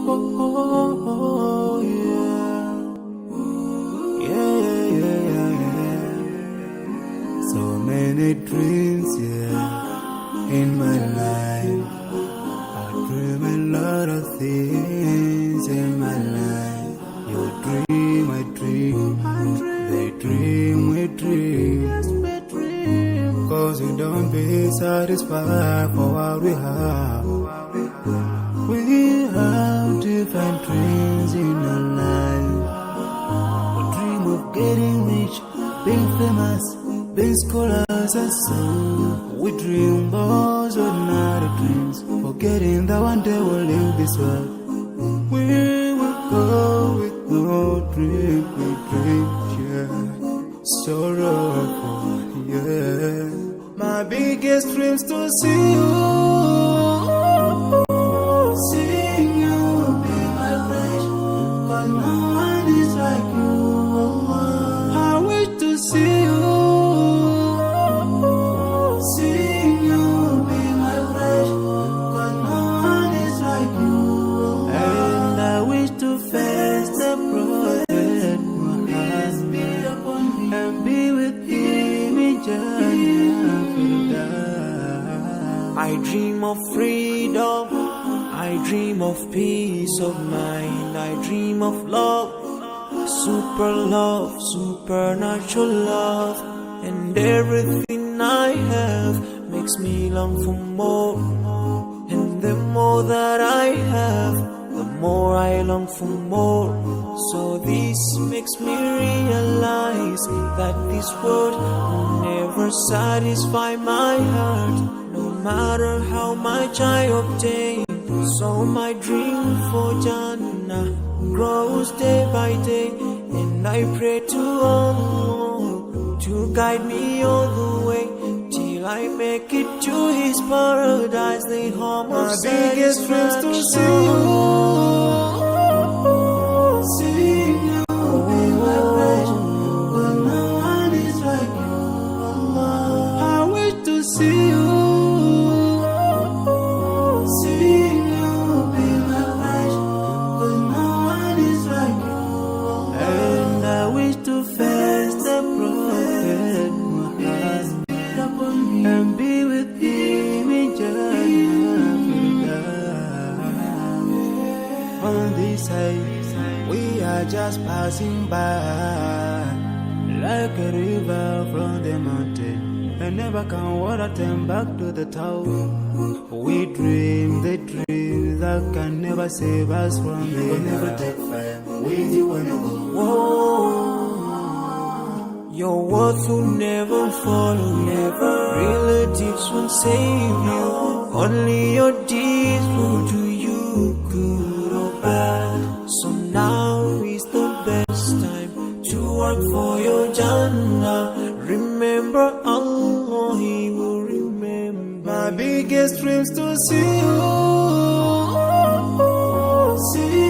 So many dreams, in my life. I dream a lot of things in my life. You dream, I dream. They dream, we dream. 'Cause we don't be satisfied for what we have. We have different dreams in our life. We dream of getting rich, being famous, being scholars and so. We dream those ordinary dreams, forgetting that one day we'll leave this world. We will go with no dream, we dream, sorrowful, My biggest dreams to see you, seeing you be my wish, 'cause no one is like you. I wish to see you, seeing you be my wish, 'cause no one is like you. And I wish to face the prophet Muhammad and be with him in Jannah. I dream of freedom, I dream of peace of mind, I dream of love, supernatural love, and everything I have makes me long for more. And the more that I have, the more I long for more. So this makes me realize that this world will never satisfy my heart, no matter how much I obtain. So my dream for Jannah grows day by day, and I pray to Allah to guide me all the way till I make it to His paradise, the home of my biggest dreams to see you, seeing you be my wish, 'cause no one is like you. I wish to see you, seeing you be my wish, 'cause no one is like you. And I wish to face the prophet Muhammad and be with him in Jannah. On this side, we are just passing by, like a river from the mountain, and never can water turn back to the town. We dream the dreams that can never save us from the end. Never take fire with you when you go. Your words will never follow, never. Relatives won't save you. Only your deeds will do you good or bad. So now is the best time to work for your Jannah. Remember Allah, He will remember. My biggest dreams to see you, see